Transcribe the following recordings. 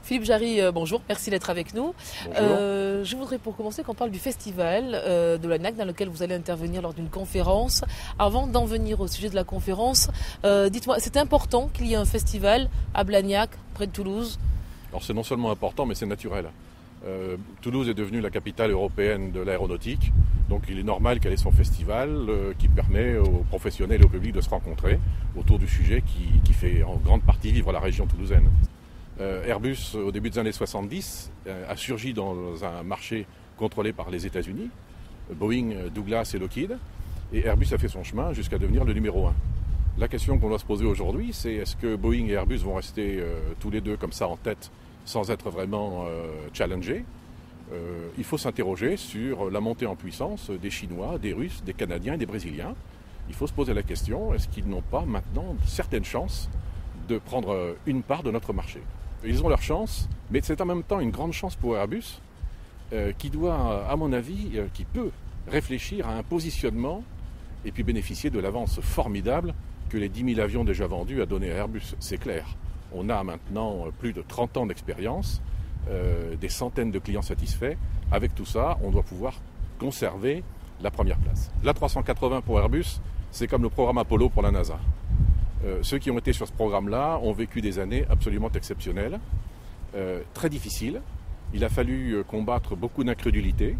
Philippe Jarry, bonjour, merci d'être avec nous. Je voudrais pour commencer qu'on parle du festival de l'ANAC dans lequel vous allez intervenir lors d'une conférence. Avant d'en venir au sujet de la conférence, dites-moi, c'est important qu'il y ait un festival à Blagnac, près de Toulouse? Alors c'est non seulement important, mais c'est naturel. Toulouse est devenue la capitale européenne de l'aéronautique, donc il est normal qu'elle ait son festival qui permet aux professionnels et au public de se rencontrer autour du sujet qui fait en grande partie vivre la région toulousaine. Airbus, au début des années 70, a surgi dans un marché contrôlé par les États-Unis, Boeing, Douglas et Lockheed, et Airbus a fait son chemin jusqu'à devenir le numéro 1. La question qu'on doit se poser aujourd'hui, c'est est-ce que Boeing et Airbus vont rester tous les deux comme ça en tête sans être vraiment challengés? Il faut s'interroger sur la montée en puissance des Chinois, des Russes, des Canadiens et des Brésiliens. Il faut se poser la question, est-ce qu'ils n'ont pas maintenant certaines chances de prendre une part de notre marché? Ils ont leur chance, mais c'est en même temps une grande chance pour Airbus qui doit, à mon avis, qui peut réfléchir à un positionnement et puis bénéficier de l'avance formidable que les 10 000 avions déjà vendus a donné à Airbus. C'est clair. On a maintenant plus de 30 ans d'expérience, des centaines de clients satisfaits. Avec tout ça, on doit pouvoir conserver la première place. L'A380 pour Airbus, c'est comme le programme Apollo pour la NASA. Ceux qui ont été sur ce programme-là ont vécu des années absolument exceptionnelles, très difficiles. Il a fallu combattre beaucoup d'incrédulité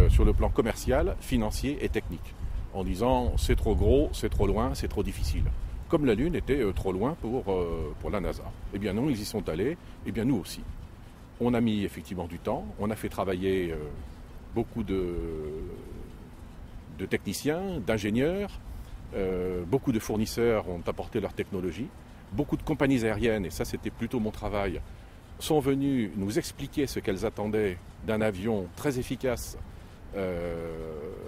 sur le plan commercial, financier et technique, en disant c'est trop gros, c'est trop loin, c'est trop difficile. Comme la Lune était trop loin pour la NASA. Eh bien non, ils y sont allés, eh bien nous aussi. On a mis effectivement du temps, on a fait travailler beaucoup de techniciens, d'ingénieurs, beaucoup de fournisseurs ont apporté leur technologie, beaucoup de compagnies aériennes, et ça c'était plutôt mon travail, sont venus nous expliquer ce qu'elles attendaient d'un avion très efficace,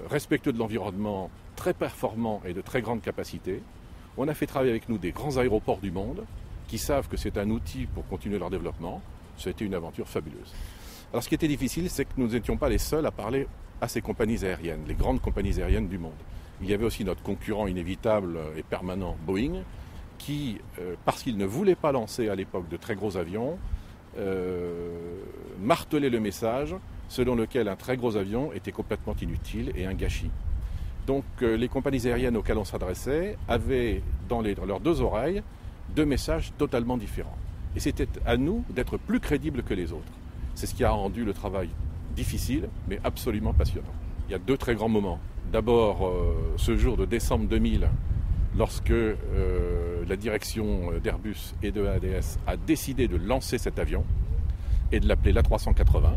respectueux de l'environnement, très performant et de très grande capacité. On a fait travailler avec nous des grands aéroports du monde qui savent que c'est un outil pour continuer leur développement. Ça a été une aventure fabuleuse. Alors ce qui était difficile, c'est que nous n'étions pas les seuls à parler à ces compagnies aériennes, les grandes compagnies aériennes du monde. Il y avait aussi notre concurrent inévitable et permanent, Boeing, qui, parce qu'il ne voulait pas lancer à l'époque de très gros avions, martelait le message selon lequel un très gros avion était complètement inutile et un gâchis. Donc les compagnies aériennes auxquelles on s'adressait avaient dans leurs deux oreilles deux messages totalement différents. Et c'était à nous d'être plus crédibles que les autres. C'est ce qui a rendu le travail difficile, mais absolument passionnant. Il y a deux très grands moments. D'abord, ce jour de décembre 2000, lorsque la direction d'Airbus et de ADS a décidé de lancer cet avion et de l'appeler l'A380.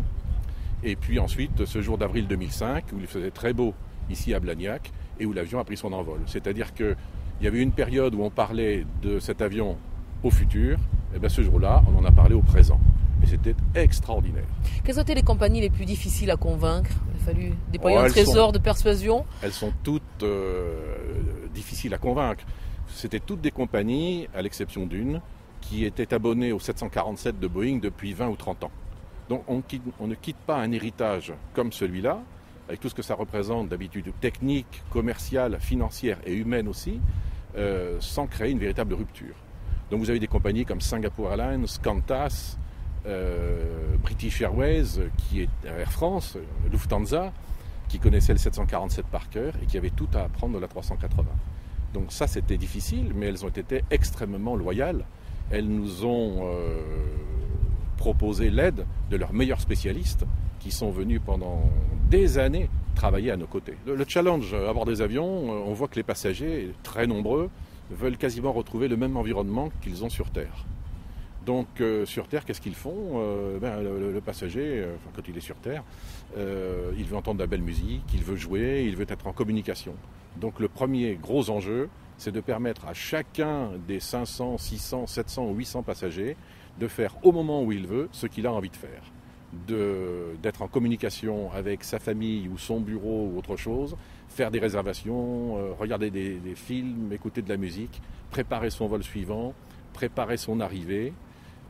Et puis ensuite, ce jour d'avril 2005, où il faisait très beau ici à Blagnac, et où l'avion a pris son envol. C'est-à-dire qu'il y avait une période où on parlait de cet avion au futur, et bien ce jour-là, on en a parlé au présent. Et c'était extraordinaire. Quelles ont été les compagnies les plus difficiles à convaincre? Il a fallu déployer un trésor de persuasion. Elles sont toutes difficiles à convaincre. C'était toutes des compagnies, à l'exception d'une, qui étaient abonnées au 747 de Boeing depuis 20 ou 30 ans. Donc on ne quitte pas un héritage comme celui-là, avec tout ce que ça représente d'habitude technique, commerciale, financière et humaine aussi, sans créer une véritable rupture. Donc vous avez des compagnies comme Singapore Airlines, Qantas, British Airways, qui est Air France, Lufthansa, qui connaissaient le 747 par cœur et qui avaient tout à apprendre de la 380. Donc ça c'était difficile, mais elles ont été extrêmement loyales. Elles nous ont proposé l'aide de leurs meilleurs spécialistes qui sont venus pendant des années travailler à nos côtés. Le challenge à bord des avions, on voit que les passagers, très nombreux, veulent quasiment retrouver le même environnement qu'ils ont sur Terre. Donc sur Terre, qu'est-ce qu'ils font? Le passager, quand il est sur Terre, il veut entendre de la belle musique, il veut jouer, il veut être en communication. Donc le premier gros enjeu, c'est de permettre à chacun des 500, 600, 700 ou 800 passagers de faire au moment où il veut ce qu'il a envie de faire. D'être en communication avec sa famille ou son bureau ou autre chose, faire des réservations, regarder des films, écouter de la musique, préparer son vol suivant, préparer son arrivée,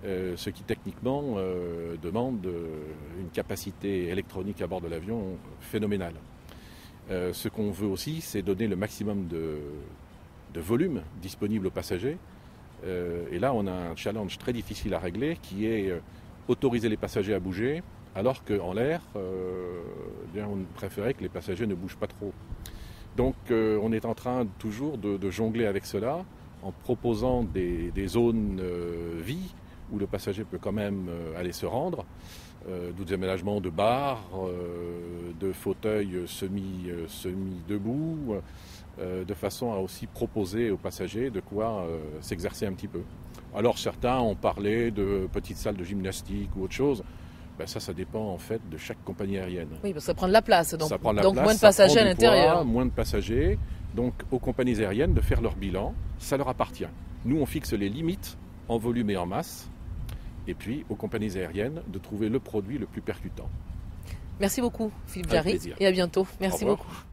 ce qui techniquement demande une capacité électronique à bord de l'avion phénoménale. Ce qu'on veut aussi, c'est donner le maximum de volume disponible aux passagers Et là, on a un challenge très difficile à régler qui est autoriser les passagers à bouger, alors qu'en l'air, on préférait que les passagers ne bougent pas trop. Donc on est en train toujours de jongler avec cela en proposant des zones vie où le passager peut quand même aller se rendre, d'autres aménagements de bars, de fauteuils semi-debout, de façon à aussi proposer aux passagers de quoi s'exercer un petit peu. Alors certains ont parlé de petites salles de gymnastique ou autre chose. Ça dépend en fait de chaque compagnie aérienne. Oui, parce que ça prend de la place, donc place, moins de passagers à l'intérieur. Moins de passagers, donc aux compagnies aériennes de faire leur bilan, ça leur appartient. Nous, on fixe les limites en volume et en masse, et puis aux compagnies aériennes de trouver le produit le plus percutant. Merci beaucoup, Philippe Jarry, et à bientôt. Merci beaucoup.